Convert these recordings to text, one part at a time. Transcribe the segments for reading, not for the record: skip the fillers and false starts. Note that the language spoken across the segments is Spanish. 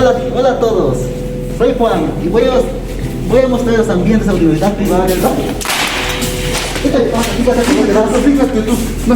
Hola a todos, soy Juan y voy a mostrar los ambientes de la universidad privada del barrio. ¿Qué te pasa? ¿Qué pasa? ¿Cómo te vas? Fíjate tú, no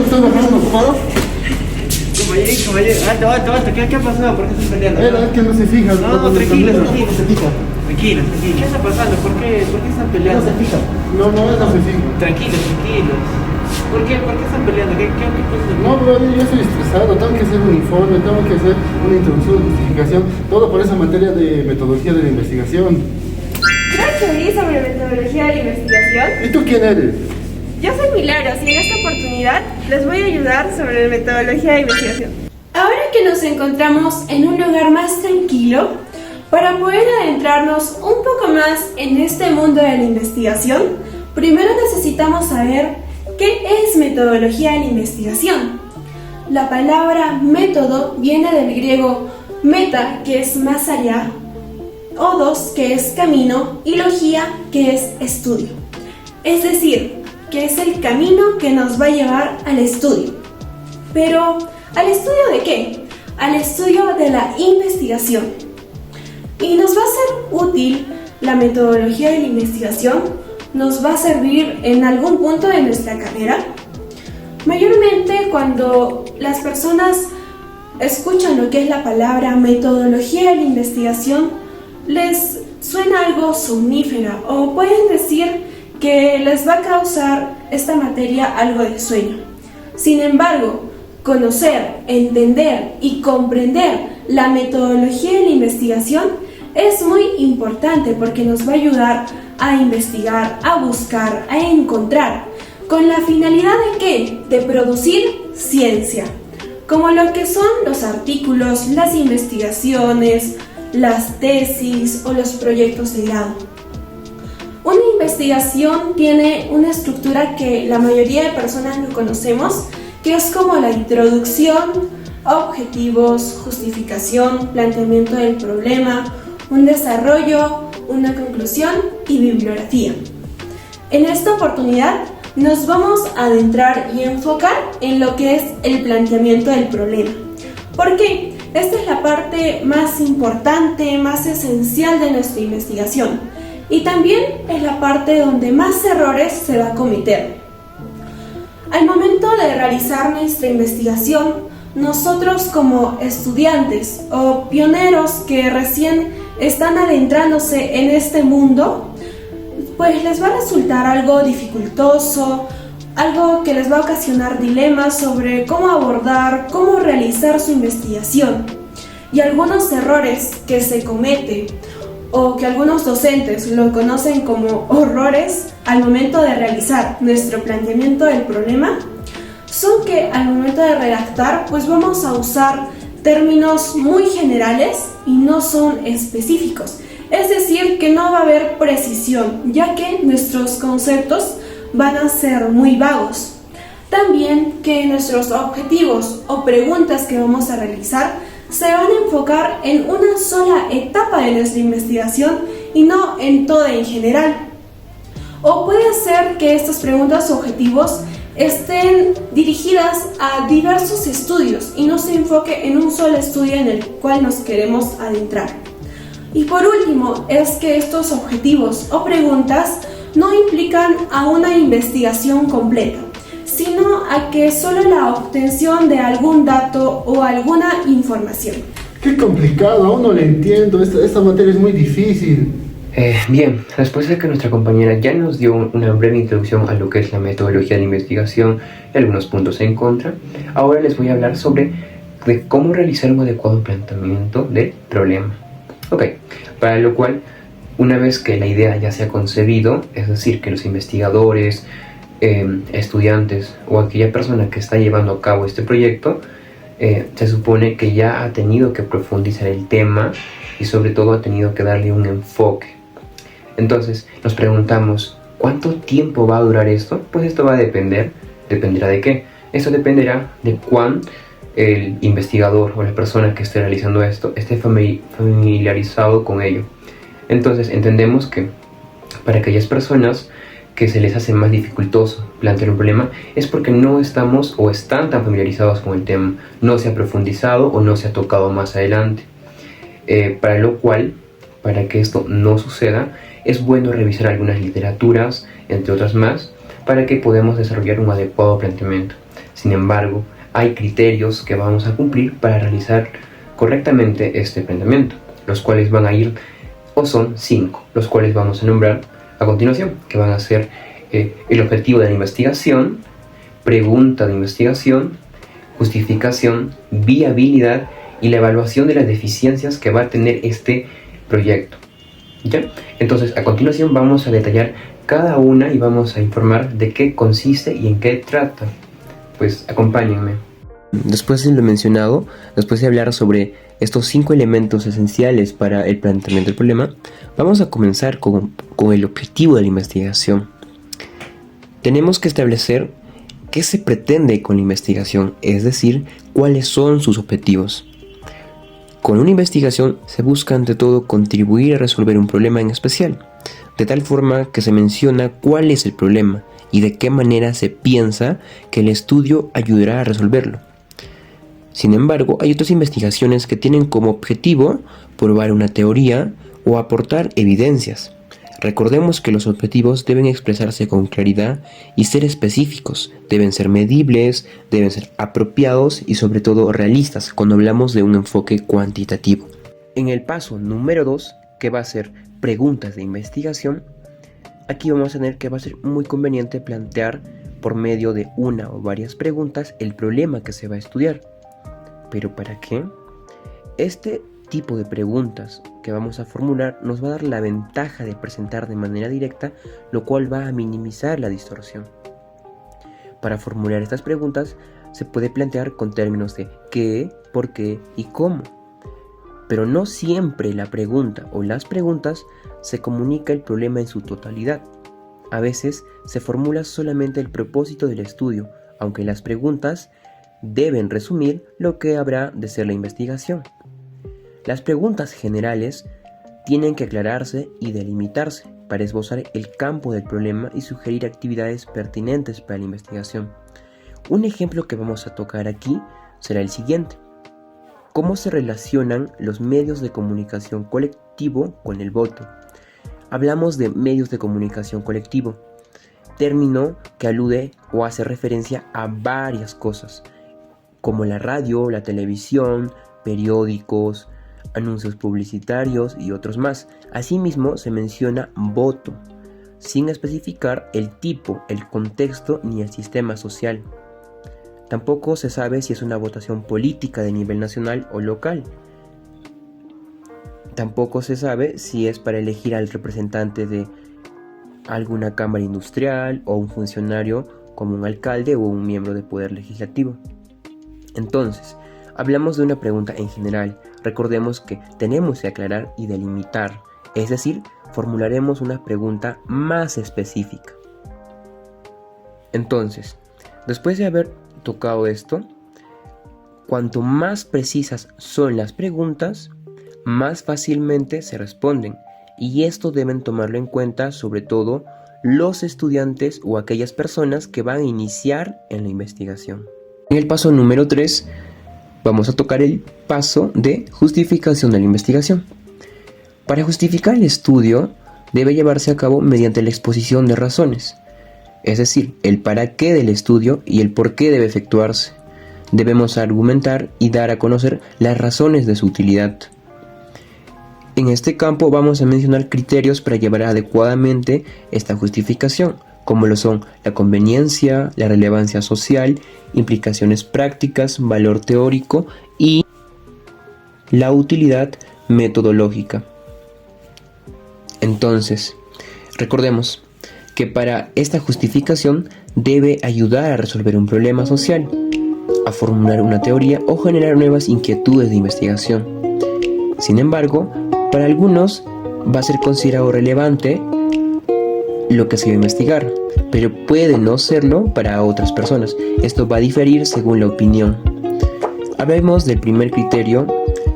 estoy bajando, ocupado. Compañero, aguanta, ¿qué ha pasado? ¿Por qué estás peleando? Es que no se fija. No, tranquilo. Tranquilo. ¿Qué está pasando? ¿Por qué están No peleando? se fija. No se fija. Tranquilos. ¿Por qué están peleando? ¿Qué pasa? No, bro, yo estoy estresado, tengo que hacer un informe, tengo que hacer una introducción, justificación, todo por esa materia de metodología de la investigación. Creo que oí sobre metodología de la investigación. ¿Y tú quién eres? Yo soy Milagros y en esta oportunidad les voy a ayudar sobre metodología de investigación. Ahora que nos encontramos en un lugar más tranquilo, para poder adentrarnos un poco más en este mundo de la investigación, primero necesitamos saber qué es metodología de la investigación. La palabra método viene del griego meta, que es más allá, odos, que es camino, y logía, que es estudio. Es decir, que es el camino que nos va a llevar al estudio. Pero, ¿al estudio de qué? Al estudio de la investigación. Y nos va a ser útil la metodología de la investigación, nos va a servir en algún punto de nuestra carrera. Mayormente cuando las personas escuchan lo que es la palabra metodología de la investigación, les suena algo somnífera o pueden decir que les va a causar esta materia algo de sueño. Sin embargo, conocer, entender y comprender la metodología de la investigación es muy importante porque nos va a ayudar a investigar, a buscar, a encontrar, con la finalidad de ¿qué? De producir ciencia, como lo que son los artículos, las investigaciones, las tesis o los proyectos de grado. Una investigación tiene una estructura que la mayoría de personas no conocemos, que es como la introducción, objetivos, justificación, planteamiento del problema, un desarrollo, una conclusión y bibliografía. En esta oportunidad nos vamos a adentrar y enfocar en lo que es el planteamiento del problema. ¿Por qué? Esta es la parte más importante, más esencial de nuestra investigación y también es la parte donde más errores se va a cometer. Al momento de realizar nuestra investigación, nosotros como estudiantes o pioneros que recién están adentrándose en este mundo, pues les va a resultar algo dificultoso, algo que les va a ocasionar dilemas sobre cómo abordar, cómo realizar su investigación. Y algunos errores que se cometen o que algunos docentes lo conocen como horrores al momento de realizar nuestro planteamiento del problema, son que al momento de redactar pues vamos a usar términos muy generales y no son específicos. Es decir, que no va a haber precisión, ya que nuestros conceptos van a ser muy vagos. También que nuestros objetivos o preguntas que vamos a realizar se van a enfocar en una sola etapa de nuestra investigación y no en toda en general. O puede ser que estas preguntas o objetivos estén dirigidas a diversos estudios y no se enfoque en un solo estudio en el cual nos queremos adentrar. Y por último, es que estos objetivos o preguntas no implican a una investigación completa, sino a que solo la obtención de algún dato o alguna información. Qué complicado, aún no le entiendo, esta materia es muy difícil. Bien, después de que nuestra compañera ya nos dio una breve introducción a lo que es la metodología de investigación y algunos puntos en contra, ahora les voy a hablar sobre cómo realizar un adecuado planteamiento del problema. Ok, para lo cual, una vez que la idea ya se ha concebido, es decir, que los investigadores, estudiantes o aquella persona que está llevando a cabo este proyecto, se supone que ya ha tenido que profundizar el tema y sobre todo ha tenido que darle un enfoque. Entonces nos preguntamos, ¿cuánto tiempo va a durar esto? Pues esto va a dependerá de qué. Esto dependerá de cuán el investigador o la persona que esté realizando esto esté familiarizado con ello. Entonces entendemos que para aquellas personas que se les hace más dificultoso plantear un problema es porque no estamos o están tan familiarizados con el tema, no se ha profundizado o no se ha tocado más adelante. para lo cual, para que esto no suceda, es bueno revisar algunas literaturas, entre otras más, para que podamos desarrollar un adecuado planteamiento. Sin embargo, hay criterios que vamos a cumplir para realizar correctamente este planteamiento, los cuales van a ir, o son 5, los cuales vamos a nombrar a continuación, que van a ser el objetivo de la investigación, pregunta de investigación, justificación, viabilidad y la evaluación de las deficiencias que va a tener este proyecto. ¿Ya? Entonces, a continuación vamos a detallar cada una y vamos a informar de qué consiste y en qué trata. Pues acompáñenme. Después de lo mencionado, después de hablar sobre estos 5 elementos esenciales para el planteamiento del problema, vamos a comenzar con el objetivo de la investigación. Tenemos que establecer qué se pretende con la investigación, es decir, cuáles son sus objetivos. Con una investigación se busca ante todo contribuir a resolver un problema en especial, de tal forma que se menciona cuál es el problema y de qué manera se piensa que el estudio ayudará a resolverlo. Sin embargo, hay otras investigaciones que tienen como objetivo probar una teoría o aportar evidencias. Recordemos que los objetivos deben expresarse con claridad y ser específicos, deben ser medibles, deben ser apropiados y sobre todo realistas cuando hablamos de un enfoque cuantitativo. En el paso número 2, que va a ser preguntas de investigación, aquí vamos a tener que va a ser muy conveniente plantear por medio de una o varias preguntas el problema que se va a estudiar. ¿Pero para qué? Este tipo de preguntas que vamos a formular nos va a dar la ventaja de presentar de manera directa, lo cual va a minimizar la distorsión. Para formular estas preguntas se puede plantear con términos de qué, por qué y cómo. Pero no siempre la pregunta o las preguntas se comunica el problema en su totalidad. A veces se formula solamente el propósito del estudio, aunque las preguntas deben resumir lo que habrá de ser la investigación. Las preguntas generales tienen que aclararse y delimitarse para esbozar el campo del problema y sugerir actividades pertinentes para la investigación. Un ejemplo que vamos a tocar aquí será el siguiente. ¿Cómo se relacionan los medios de comunicación colectivo con el voto? Hablamos de medios de comunicación colectivo, término que alude o hace referencia a varias cosas, como la radio, la televisión, periódicos, anuncios publicitarios y otros más. Asimismo, se menciona voto, sin especificar el tipo, el contexto ni el sistema social. Tampoco se sabe si es una votación política de nivel nacional o local. Tampoco se sabe si es para elegir al representante de alguna cámara industrial o un funcionario como un alcalde o un miembro del poder legislativo. Entonces, hablamos de una pregunta en general. Recordemos que tenemos que aclarar y delimitar, es decir, formularemos una pregunta más específica. Entonces, después de haber tocado esto, cuanto más precisas son las preguntas, más fácilmente se responden, y esto deben tomarlo en cuenta sobre todo los estudiantes o aquellas personas que van a iniciar en la investigación. En el paso número 3 vamos a tocar el paso de justificación de la investigación. Para justificar el estudio debe llevarse a cabo mediante la exposición de razones, es decir, el para qué del estudio y el por qué debe efectuarse. Debemos argumentar y dar a conocer las razones de su utilidad. En este campo vamos a mencionar criterios para llevar adecuadamente esta justificación, como lo son la conveniencia, la relevancia social, implicaciones prácticas, valor teórico y la utilidad metodológica. Entonces, recordemos que para esta justificación debe ayudar a resolver un problema social, a formular una teoría o generar nuevas inquietudes de investigación. Sin embargo, para algunos va a ser considerado relevante lo que se va a investigar, pero puede no serlo para otras personas. Esto va a diferir según la opinión. Hablemos del primer criterio,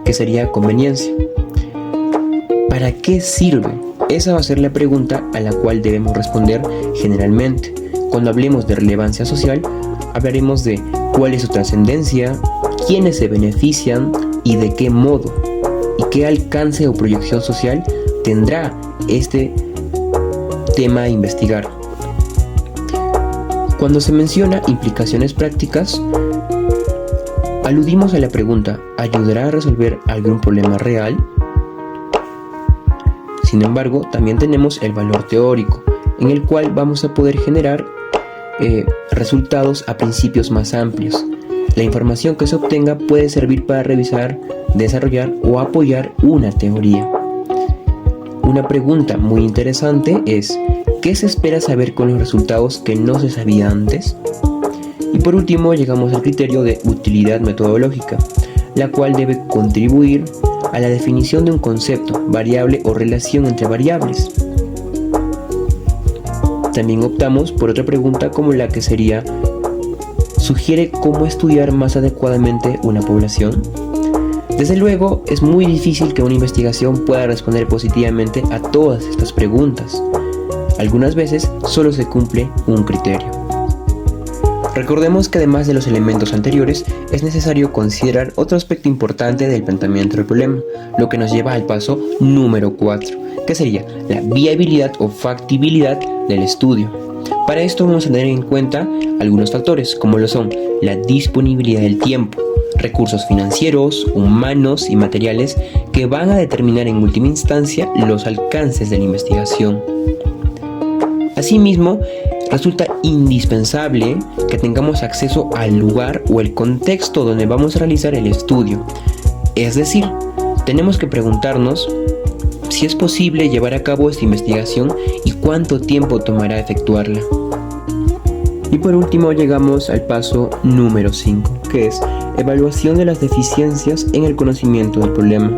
que sería conveniencia. ¿Para qué sirve? Esa va a ser la pregunta a la cual debemos responder generalmente. Cuando hablemos de relevancia social, hablaremos de cuál es su trascendencia, quiénes se benefician y de qué modo. y qué alcance o proyección social tendrá este tema a investigar. Cuando se menciona implicaciones prácticas, aludimos a la pregunta: ¿ayudará a resolver algún problema real? Sin embargo, también tenemos el valor teórico, en el cual vamos a poder generar resultados a principios más amplios. La información que se obtenga puede servir para revisar, desarrollar o apoyar una teoría. Una pregunta muy interesante es: ¿qué se espera saber con los resultados que no se sabía antes? Y por último llegamos al criterio de utilidad metodológica, la cual debe contribuir a la definición de un concepto, variable o relación entre variables. También optamos por otra pregunta como la que sería: ¿sugiere cómo estudiar más adecuadamente una población? Desde luego, es muy difícil que una investigación pueda responder positivamente a todas estas preguntas. Algunas veces solo se cumple un criterio. Recordemos que además de los elementos anteriores, es necesario considerar otro aspecto importante del planteamiento del problema, lo que nos lleva al paso número 4, que sería la viabilidad o factibilidad del estudio. Para esto vamos a tener en cuenta algunos factores, como lo son la disponibilidad del tiempo, recursos financieros, humanos y materiales que van a determinar en última instancia los alcances de la investigación. Asimismo, resulta indispensable que tengamos acceso al lugar o el contexto donde vamos a realizar el estudio. Es decir, tenemos que preguntarnos si es posible llevar a cabo esta investigación y cuánto tiempo tomará efectuarla. Y por último llegamos al paso número 5, que es evaluación de las deficiencias en el conocimiento del problema.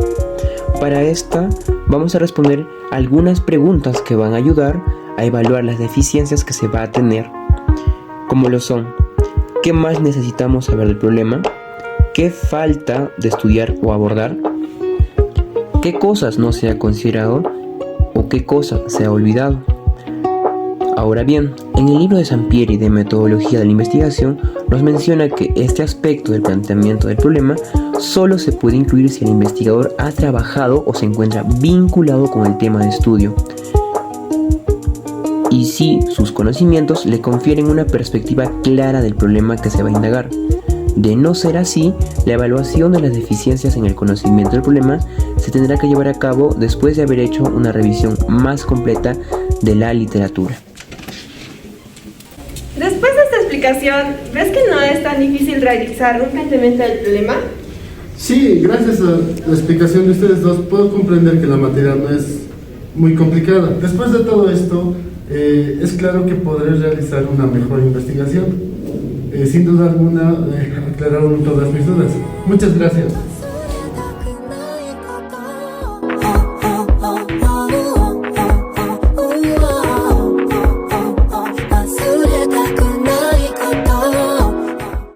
Para esta vamos a responder algunas preguntas que van a ayudar a evaluar las deficiencias que se va a tener, como lo son: ¿qué más necesitamos saber del problema? ¿Qué falta de estudiar o abordar? ¿Qué cosas no se ha considerado o qué cosa se ha olvidado? Ahora bien, en el libro de Sampieri de Metodología de la Investigación nos menciona que este aspecto del planteamiento del problema solo se puede incluir si el investigador ha trabajado o se encuentra vinculado con el tema de estudio, y si sus conocimientos le confieren una perspectiva clara del problema que se va a indagar. De no ser así, la evaluación de las deficiencias en el conocimiento del problema se tendrá que llevar a cabo después de haber hecho una revisión más completa de la literatura. Después de esta explicación, ¿ves que no es tan difícil realizar un planteamiento del problema? Sí, gracias a la explicación de ustedes dos puedo comprender que la materia no es muy complicada. Después de todo esto, es claro que podré realizar una mejor investigación. Sin duda alguna, aclararon todas mis dudas. Muchas gracias.